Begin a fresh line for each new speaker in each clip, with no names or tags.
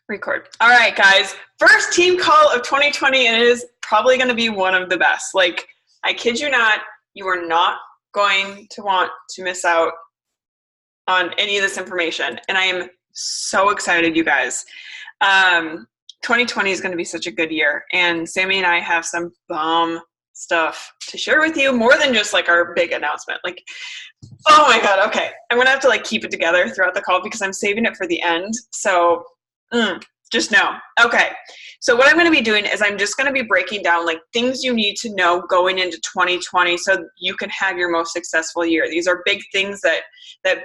Record. All right, guys. First team call of 2020, and it is probably going to be one of the best. Like, I kid you not, you are not going to want to miss out on any of this information. And I am so excited, you guys. 2020 is going to be such a good year. And Sammy and I have some bomb stuff to share with you, more than just like our big announcement. Like, oh my God. Okay. I'm going to have to like keep it together throughout the call because I'm saving it for the end. So just know. Okay. So what I'm going to be doing is I'm just going to be breaking down like things you need to know going into 2020 so you can have your most successful year. These are big things that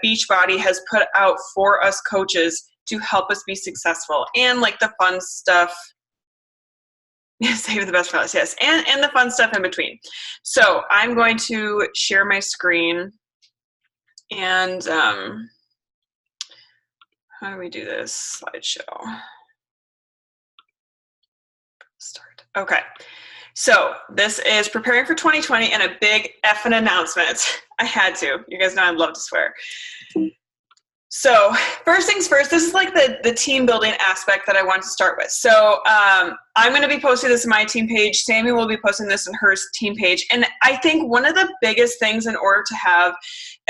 Beachbody has put out for us coaches to help us be successful, and like the fun stuff. Save the best for last, yes. And the fun stuff in between. So I'm going to share my screen, and how do we do this? Slideshow. Start. Okay. So this is preparing for 2020 and a big effing announcement. I had to. You guys know I love to swear. So first things first, this is like the team building aspect that I want to start with. So I'm going to be posting this on my team page. Sammy will be posting this on her team page. And I think one of the biggest things in order to have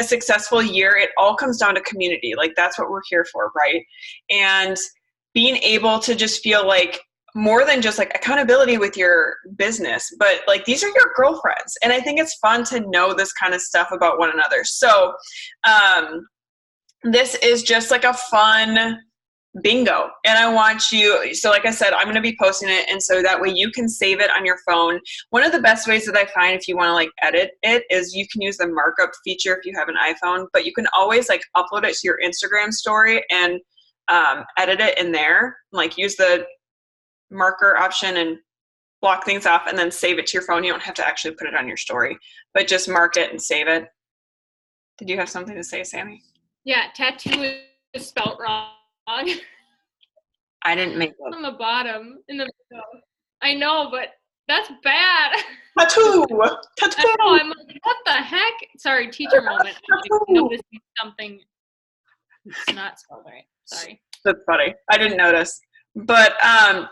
a successful year, it all comes down to community. Like that's what we're here for, right? And being able to just feel like more than just like accountability with your business, but like these are your girlfriends. And I think it's fun to know this kind of stuff about one another. So this is just like a fun bingo. And I want you, so like I said, I'm going to be posting it. And so that way you can save it on your phone. One of the best ways that I find if you want to like edit it is you can use the markup feature if you have an iPhone, but you can always like upload it to your Instagram story and edit it in there. Like use the marker option and block things off and then save it to your phone. You don't have to actually put it on your story, but just mark it and save it. Did you have something to say, Sammy?
Yeah, tattoo is spelt wrong.
I didn't make it.
On the bottom in the middle. I know, but that's bad.
Tattoo! Tattoo!
I know, I'm like, what the heck? Sorry, teacher moment. I'm noticing something. It's not spelled right. Sorry.
That's funny. I didn't notice. But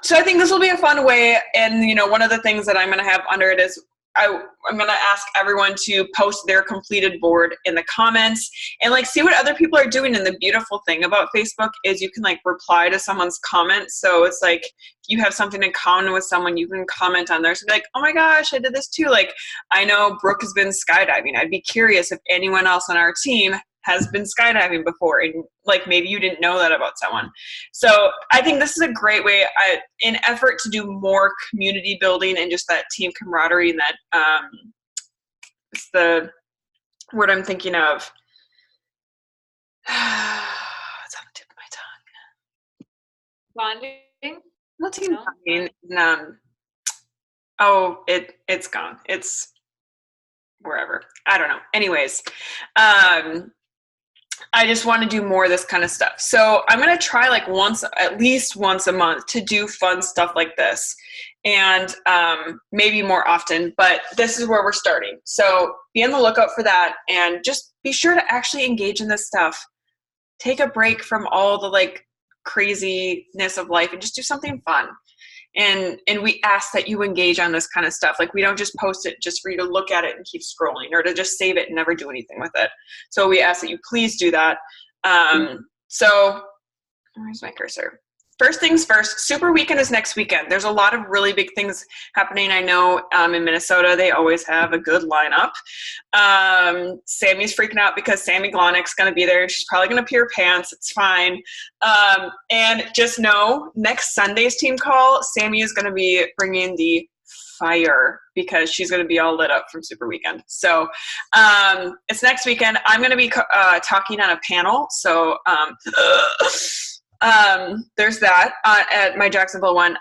so I think this will be a fun way. And, you know, one of the things that I'm going to have under it is I'm going to ask everyone to post their completed board in the comments and like see what other people are doing. And the beautiful thing about Facebook is you can like reply to someone's comment. So it's like if you have something in common with someone, you can comment on there. So be like, oh my gosh, I did this too. Like I know Brooke has been skydiving. I'd be curious if anyone else on our team has been skydiving before, and like maybe you didn't know that about someone. So I think this is a great way in effort to do more community building and just that team camaraderie, and that it's the word I'm thinking of. It's on the tip of my tongue.
Bonding?
Not team bonding. Oh, it's gone. It's wherever. I don't know. Anyways, I just want to do more of this kind of stuff. So I'm going to try like at least once a month to do fun stuff like this, and maybe more often, but this is where we're starting. So be on the lookout for that, and just be sure to actually engage in this stuff. Take a break from all the like craziness of life and just do something fun. And we ask that you engage on this kind of stuff. Like we don't just post it just for you to look at it and keep scrolling, or to just save it and never do anything with it. So we ask that you please do that. So where's my cursor? First things first, Super Weekend is next weekend. There's a lot of really big things happening. I know in Minnesota, they always have a good lineup. Sammy's freaking out because Sammy Glonick's going to be there. She's probably going to pee her pants. It's fine. And just know, next Sunday's team call, Sammy is going to be bringing the fire because she's going to be all lit up from Super Weekend. So it's next weekend. I'm going to be talking on a panel. So there's that at my Jacksonville one.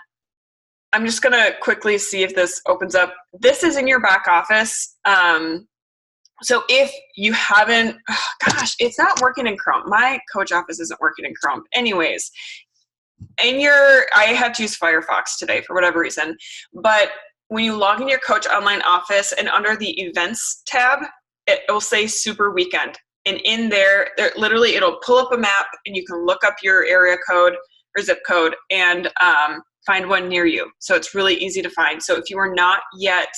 I'm just going to quickly see if this opens up. This is in your back office. So if you haven't, gosh, it's not working in Chrome. My coach office isn't working in Chrome. Anyways, I have to use Firefox today for whatever reason. But when you log in your coach online office and under the events tab, it will say Super Weekend. And in there literally it'll pull up a map and you can look up your area code, or zip code and find one near you. So it's really easy to find. So if you are not yet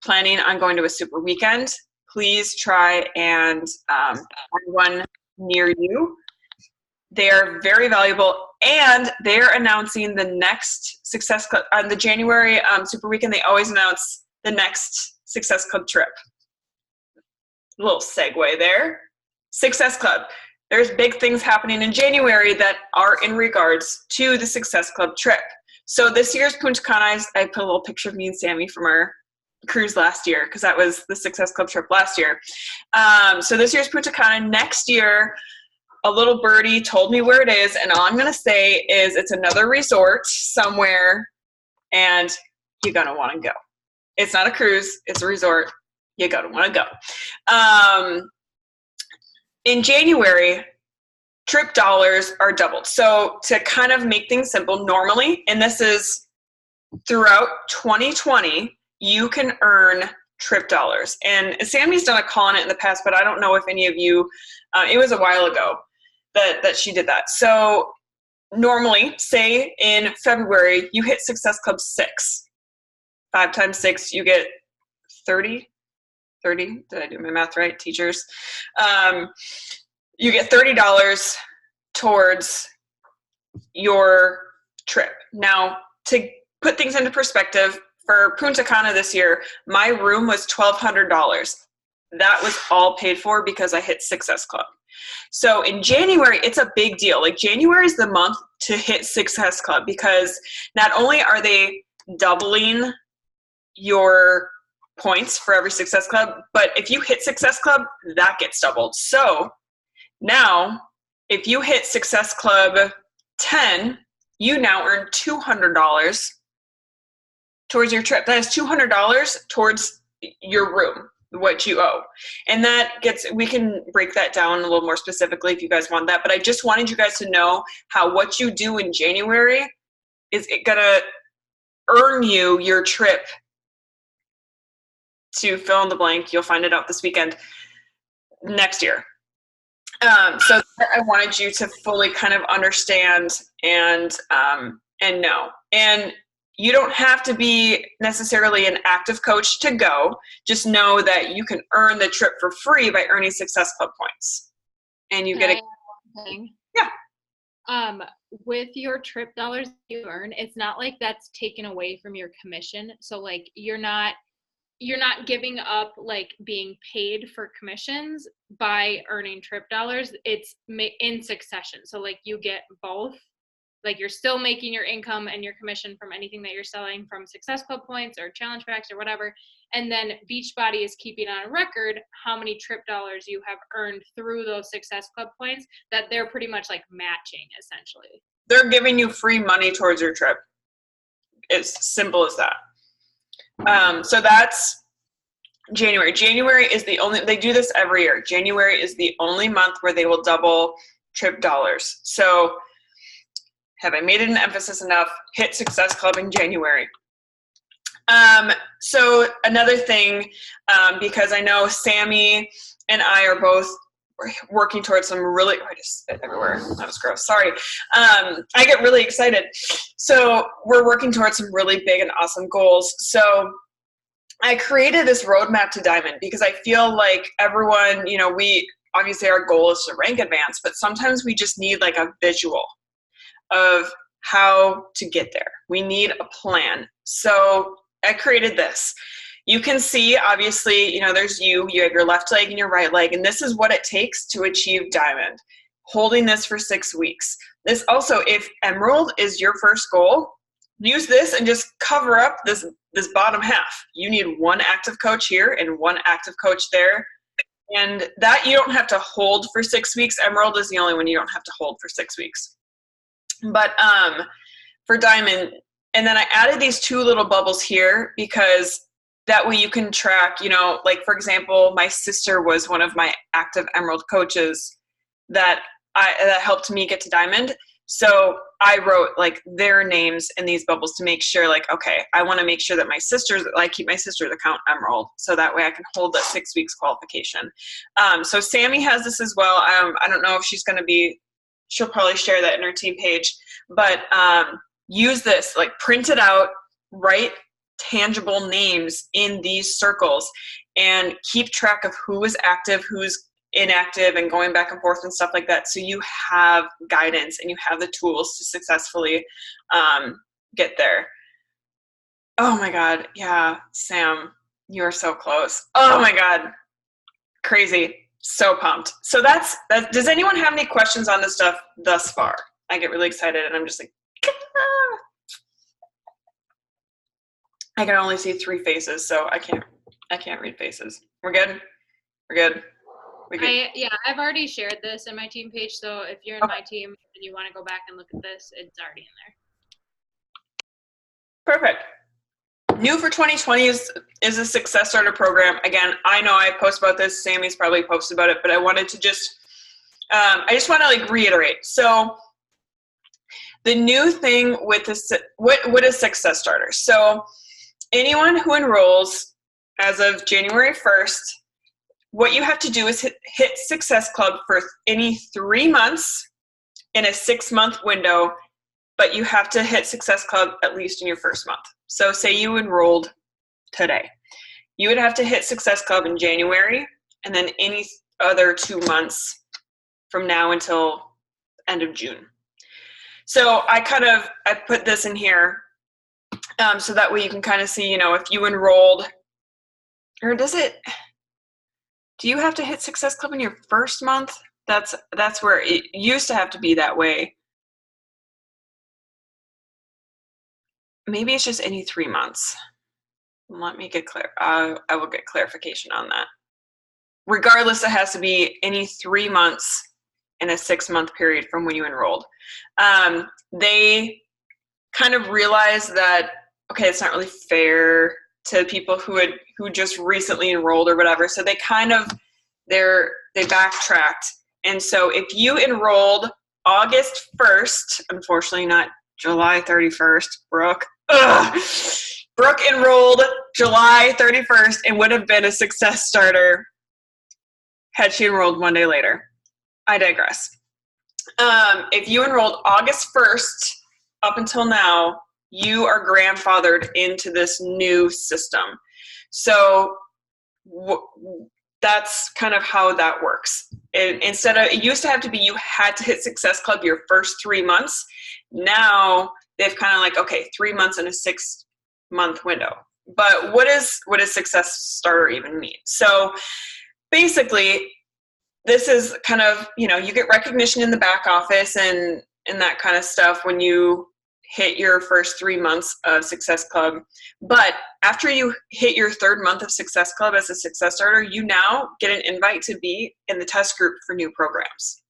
planning on going to a super weekend, please try and find one near you. They are very valuable, and they're announcing the next Success Club on the January super weekend. They always announce the next Success Club trip. A little segue there. Success Club. There's big things happening in January that are in regards to the Success Club trip. So this year's Punta Cana, I put a little picture of me and Sammy from our cruise last year because that was the Success Club trip last year. So this year's Punta Cana. Next year, a little birdie told me where it is, and all I'm going to say is it's another resort somewhere, and you're going to want to go. It's not a cruise. It's a resort. You're going to want to go. In January, trip dollars are doubled. So to kind of make things simple, normally, and this is throughout 2020, you can earn trip dollars. And Sammy's done a call on it in the past, but I don't know if any of you, it was a while ago that she did that. So normally, say in February, you hit Success Club 6. 5 times 6, you get 30. 30, did I do my math right, teachers? You get $30 towards your trip. Now, to put things into perspective, for Punta Cana this year, my room was $1,200. That was all paid for because I hit Success Club. So in January, it's a big deal. Like January is the month to hit Success Club because not only are they doubling your points for every Success Club, but if you hit Success Club, that gets doubled. So now, if you hit Success Club 10, you now earn $200 towards your trip. That is $200 towards your room, what you owe. And that gets, we can break that down a little more specifically if you guys want that, but I just wanted you guys to know how what you do in January is gonna earn you your trip to fill in the blank. You'll find it out this weekend next year. So I wanted you to fully kind of understand and know. And you don't have to be necessarily an active coach to go. Just know that you can earn the trip for free by earning Success Club points. And you get a
thing.
Yeah.
With your trip dollars you earn, it's not like that's taken away from your commission. So like you're not giving up like being paid for commissions by earning trip dollars. It's in succession. So like you get both. Like you're still making your income and your commission from anything that you're selling from Success Club points or challenge packs or whatever. And then Beachbody is keeping on record how many trip dollars you have earned through those Success Club points that they're pretty much like matching essentially.
They're giving you free money towards your trip. It's simple as that. So that's January. January is the only, they do this every year. January is the only month where they will double trip dollars. So have I made it an emphasis enough? Hit Success Club in January. So another thing, because I know Sammy and I are both working towards some really, I just spit everywhere. That was gross. Sorry. I get really excited. So we're working towards some really big and awesome goals. So I created this roadmap to Diamond because I feel like everyone, you know, we obviously our goal is to rank advance, but sometimes we just need like a visual of how to get there. We need a plan. So I created this. You can see, obviously, you know, there's you have your left leg and your right leg, and this is what it takes to achieve Diamond. Holding this for 6 weeks. This also, if Emerald is your first goal, use this and just cover up this bottom half. You need one active coach here and one active coach there. And that you don't have to hold for 6 weeks. Emerald is the only one you don't have to hold for 6 weeks. But for Diamond, and then I added these 2 little bubbles here because that way you can track, you know, like for example, my sister was one of my active Emerald coaches that helped me get to Diamond. So I wrote like their names in these bubbles to make sure like, okay, I want to make sure that I keep my sister's account Emerald. So that way I can hold that 6 weeks qualification. So Sammy has this as well. I don't know if she's going to be she'll probably share that in her team page. But use this, like print it out, write tangible names in these circles, and keep track of who is active, who's inactive, and going back and forth and stuff like that. So you have guidance and you have the tools to successfully get there. Oh my God. Yeah. Sam, you are so close. Oh my God. Crazy. So pumped. So that's that. Does anyone have any questions on this stuff thus far? I get really excited and I'm just like, ah. I can only see 3 faces, so I can't read faces. We're good? We're good.
I've already shared this in my team page, so if you're in my team and you want to go back and look at this, it's already in
there. Perfect. New for 2020 is a Success Starter program. Again, I know I post about this. Sammy's probably posted about it, but I wanted to just, I just want to like reiterate. So the new thing with this, what is Success Starter? So anyone who enrolls as of January 1st, what you have to do is hit Success Club for any 3 months in a 6-month window, but you have to hit Success Club at least in your first month. So say you enrolled today. You would have to hit Success Club in January and then any other 2 months from now until end of June. So I put this in here so that way you can kind of see, if you enrolled, or do you have to hit Success Club in your first month? That's where it used to have to be that way. Maybe it's just any 3 months. Let me get clear. I will get clarification on that. Regardless, it has to be any 3 months in a 6-month period from when you enrolled. They kind of realized that, okay, it's not really fair to people who just recently enrolled or whatever. So they they backtracked. And so if you enrolled August 1st, unfortunately not July 31st, Brooke. Ugh. Brooke enrolled July 31st and would have been a Success Starter had she enrolled 1 day later. I digress. If you enrolled August 1st up until now, you are grandfathered into this new system. So that's kind of how that works. It used to have to be you had to hit Success Club your first 3 months. Now they've kind of like, okay, 3 months in a 6-month window. But what does Success Starter even mean? So basically, this is kind of, you get recognition in the back office and that kind of stuff when you hit your first 3 months of Success Club. But after you hit your 3rd month of Success Club as a Success Starter, you now get an invite to be in the test group for new programs.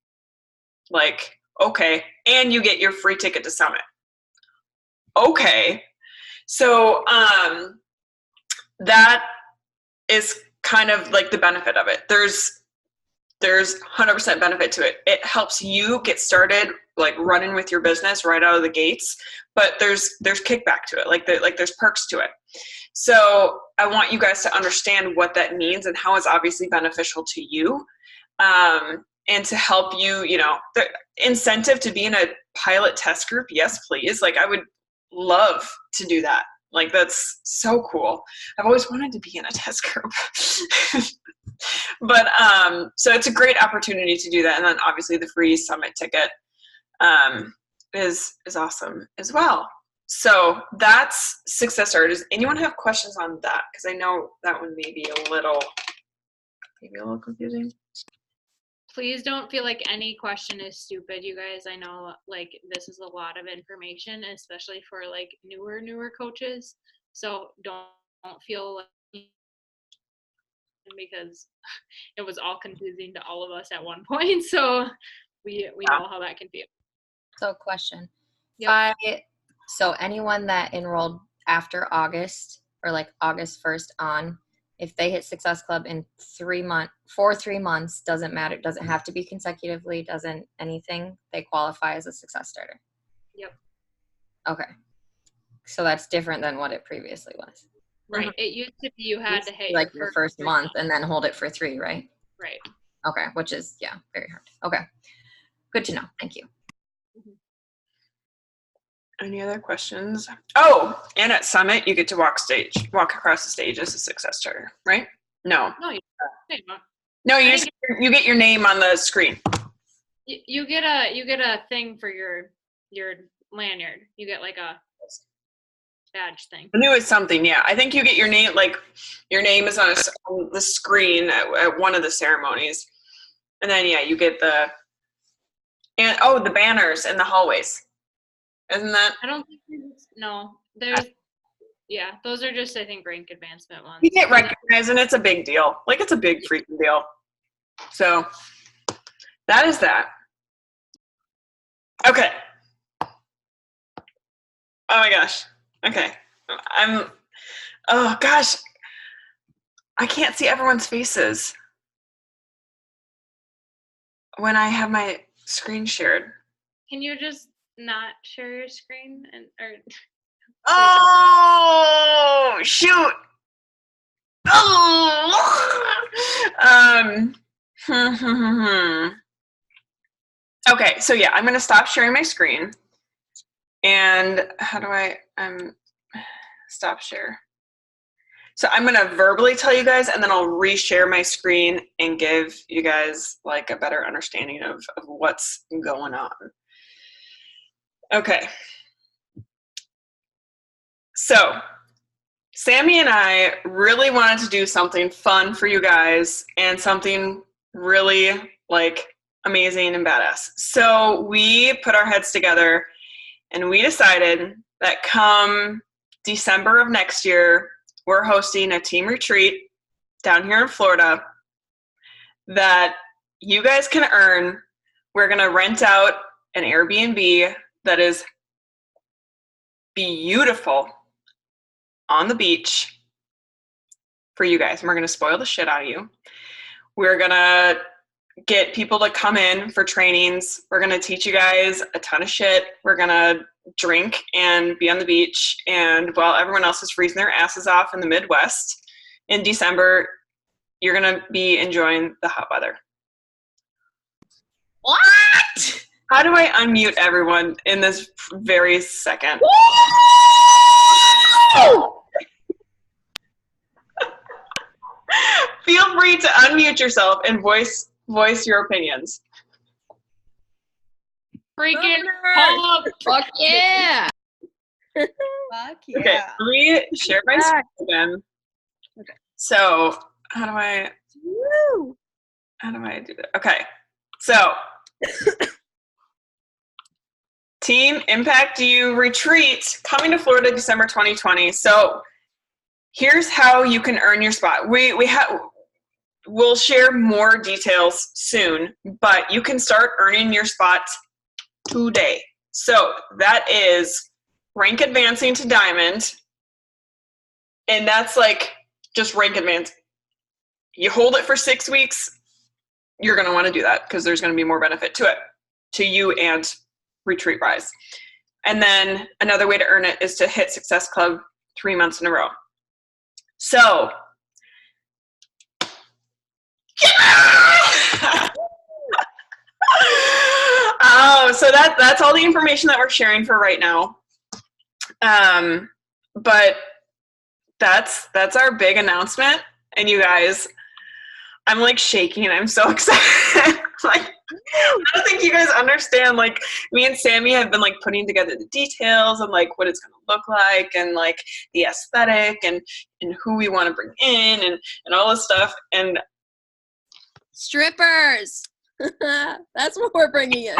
Like, okay, and you get your free ticket to Summit. Okay, so that is kind of like the benefit of it. There's 100% benefit to it. It helps you get started, like running with your business right out of the gates. But there's kickback to it, like there's perks to it. So I want you guys to understand what that means and how it's obviously beneficial to you, and to help you. The incentive to be in a pilot test group. Yes, please. Like I would love to do that. Like that's so cool. I've always wanted to be in a test group. But so it's a great opportunity to do that, and then obviously the free Summit ticket is awesome as well. So that's Success Starter. Does anyone have questions on that? Because I know that one may be a little confusing.
Please don't feel like any question is stupid, you guys. I know like this is a lot of information, especially for like newer coaches. So don't feel like, because it was all confusing to all of us at one point. So we know how that can feel.
So question.
Yep.
So anyone that enrolled after August or like August 1st on, if they hit Success Club in 3 months, doesn't matter. Doesn't have to be consecutively, doesn't anything. They qualify as a Success Starter.
Yep.
Okay. So that's different than what it previously was.
Right. Mm-hmm. It used to be you had to hit
like your first month and then hold it for 3, right?
Right.
Okay. Which is, very hard. Okay. good to know. Thank you.
Any other questions? Oh, and at Summit, you get to walk across the stage as a success starter, right? No.
No, you don't.
No, you get your name on the screen.
You get a thing for your lanyard. You get like a badge thing.
I knew it was something. Yeah, I think you get your name. Like your name is on the screen at one of the ceremonies, and then you get the banners in the hallways. Isn't that?
I don't think there's those are just, I think, rank advancement ones.
You get recognized, and it's a big deal. Like, it's a big freaking deal. So that is that. Okay. Oh my gosh. Okay. Oh gosh. I can't see everyone's faces when I have my screen shared.
Can you just not share your screen
Oh shoot! Oh. Okay, so I'm gonna stop sharing my screen. And how do I stop share? So I'm gonna verbally tell you guys, and then I'll reshare my screen and give you guys like a better understanding of what's going on. Okay. So Sammy and I really wanted to do something fun for you guys and something really like amazing and badass. So we put our heads together and we decided that come December of next year, we're hosting a team retreat down here in Florida that you guys can earn. We're going to rent out an Airbnb that is beautiful on the beach for you guys. And we're going to spoil the shit out of you. We're going to get people to come in for trainings. We're going to teach you guys a ton of shit. We're going to drink and be on the beach. And while everyone else is freezing their asses off in the Midwest in December, you're going to be enjoying the hot weather.
What?
How do I unmute everyone in this very second? Feel free to unmute yourself and voice your opinions.
Freaking pop!
Fuck yeah!
Fuck yeah.
Okay, let me share my screen again.
Okay.
So how do I do that? Okay, so Team Impact You Retreat coming to Florida December 2020. So here's how you can earn your spot. We'll share more details soon, but you can start earning your spot today. So that is rank advancing to diamond, and that's like just rank advance. You hold it for 6 weeks, you're going to want to do that because there's going to be more benefit to it, to you and Retreat Rise. And then another way to earn it is to hit Success Club 3 months in a row. So so that's all the information that we're sharing for right now. But that's our big announcement. And you guys, I'm like shaking. I'm so excited. Like, I don't think you guys understand. Like, me and Sammy have been like putting together the details and like what it's going to look like and like the aesthetic and who we want to bring in and all this stuff. And
Strippers. That's what we're bringing in.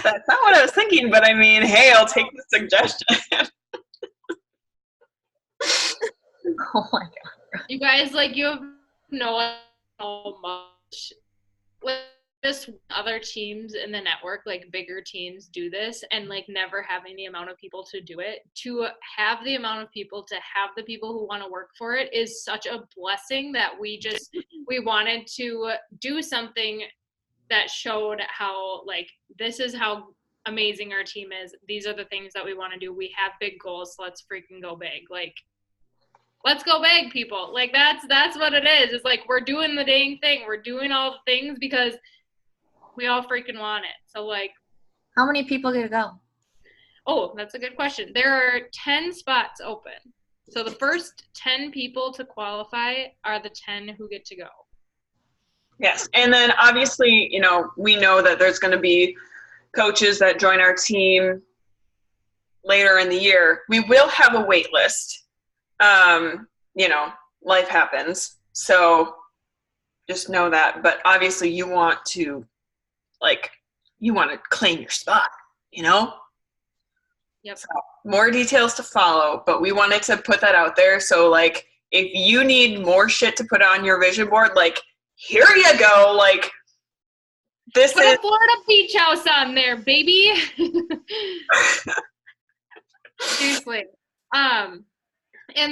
That's not what I was thinking, but I mean, hey, I'll take the suggestion.
Oh my god.
You guys, like, you have no idea how much just other teams in the network, like bigger teams, do this, and like never having the amount of people to do it. To have the amount of people, to have the people who want to work for it is such a blessing that we wanted to do something that showed how, like, this is how amazing our team is. These are the things that we want to do. We have big goals. So let's freaking go big. Like, let's go big, people. Like, that's what it is. It's like, we're doing the dang thing. We're doing all the things because We all freaking want it. So like,
How many people get to go?
oh, that's a good question. There are 10 spots open. So the first 10 people to qualify are the 10 who get to go.
Yes. And then obviously, you know, we know that there's going to be coaches that join our team later in the year. We will have a wait list. You know, life happens. So just know that. But obviously you want to claim your spot, you know?
Yep.
So, more details to follow, but we wanted to put that out there. So like, if you need more shit to put on your vision board, like, here you go. Like, this
Put
is
a Florida beach house on there, baby. Seriously. And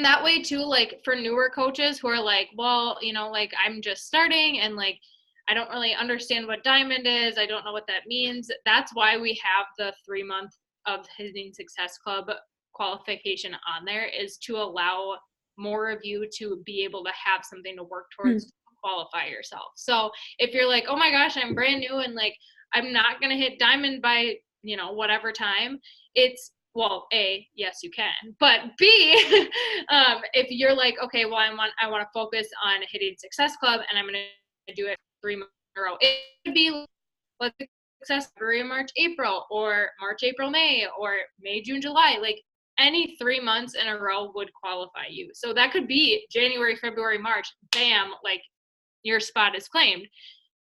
that way too, like for newer coaches who are like, well, you know, like I'm just starting and like I don't really understand what diamond is. I don't know what that means. That's why we have the 3 month of Hitting Success Club qualification on there, is to allow more of you to be able to have something to work towards to qualify yourself. So if you're like, oh my gosh, I'm brand new and like I'm not gonna hit diamond by, you know, whatever time, it's, well, A, yes you can, but B, if you're like, okay, well I want to focus on Hitting Success Club and I'm gonna do it 3 months in a row, it could be, let's say, Success February, March, April, or March, April, May, or May, June, July. Like any 3 months in a row would qualify you. So that could be January, February, March, bam, like your spot is claimed.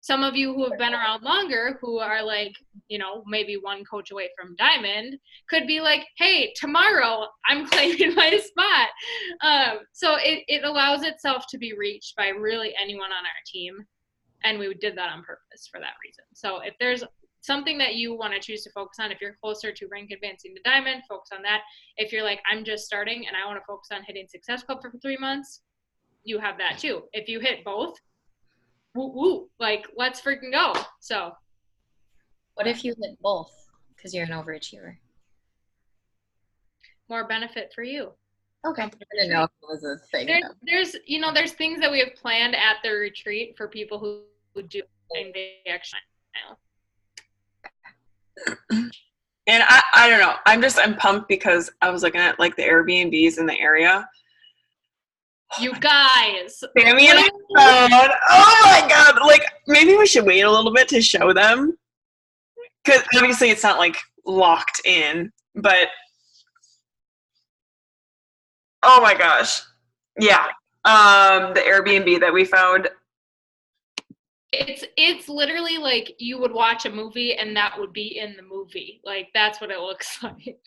Some of you who have been around longer, who are like, you know, maybe one coach away from diamond, could be like, hey, tomorrow I'm claiming my spot. So it allows itself to be reached by really anyone on our team. And we did that on purpose for that reason. So if there's something that you want to choose to focus on, if you're closer to rank advancing to diamond, focus on that. If you're like, I'm just starting and I want to focus on Hitting Success Club for 3 months, you have that too. If you hit both, woo woo, like let's freaking go. So
What if you hit both because you're an overachiever?
more benefit for you.
Okay. I didn't know if it was a thing.
There's you know, there's things that we have planned at the retreat for people who do, and they actually know.
And I don't know. I'm pumped because I was looking at like the Airbnbs in the area.
You guys.
Sammy and I found, oh my God, like maybe we should wait a little bit to show them. Because obviously it's not like locked in, but oh my gosh. Yeah. The Airbnb that we found.
It's literally like you would watch a movie and that would be in the movie. Like that's what it looks like.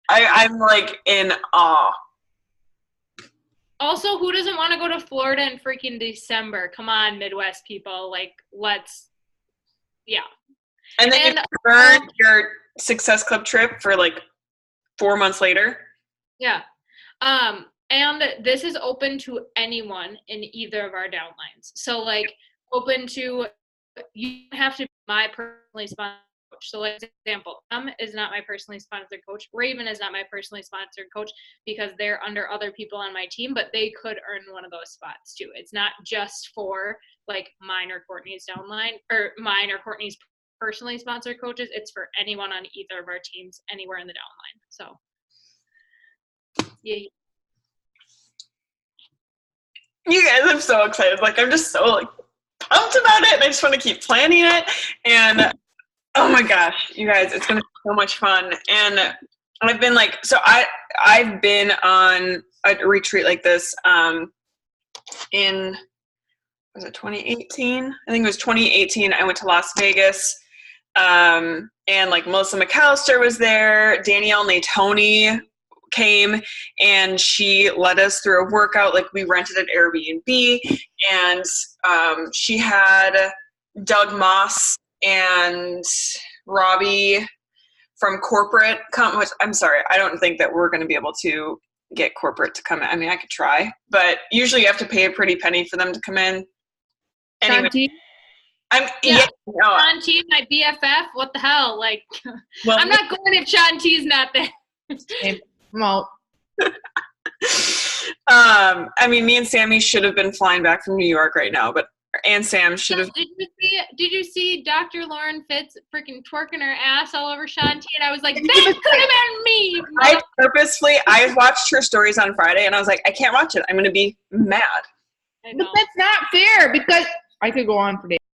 I'm like in awe.
Also, who doesn't want to go to Florida in freaking December? Come on, Midwest people. Like, let's, yeah.
And then you burn your Success Club trip for like 4 months later.
Yeah. And this is open to anyone in either of our downlines. So, like, open to, you don't have to be my personally sponsored coach. So, like, example, is not my personally sponsored coach. Raven is not my personally sponsored coach because they're under other people on my team, but they could earn one of those spots too. It's not just for like mine or Courtney's downline, or mine or Courtney's personally sponsored coaches. It's for anyone on either of our teams, anywhere in the downline. So, yeah.
You guys, I'm so excited. Like, I'm just so like pumped about it, and I just want to keep planning it. And oh my gosh, you guys, it's gonna be so much fun. And I've been like, so I've been on a retreat like this in, was it 2018? I think it was 2018. I went to Las Vegas, and like Melissa McAllister was there. Danielle Natoni came and she led us through a workout. Like we rented an Airbnb, and she had Doug Moss and Robbie from corporate come, which I'm sorry, I don't think that we're going to be able to get corporate to come in. I mean, I could try, but usually you have to pay a pretty penny for them to come in. Anyway,
Shanti, my BFF. What the hell? Like, well, I'm not going if Shanti's not there.
I'm out.
I mean, me and Sammy should have been flying back from New York right now, but and Sam should have.
Did you see Dr. Lauren Fitz freaking twerking her ass all over Shanti? And I was like, that could have been me.
I watched her stories on Friday, and I was like, I can't watch it. I'm going to be mad.
I know.
But that's not fair because I could go on for days.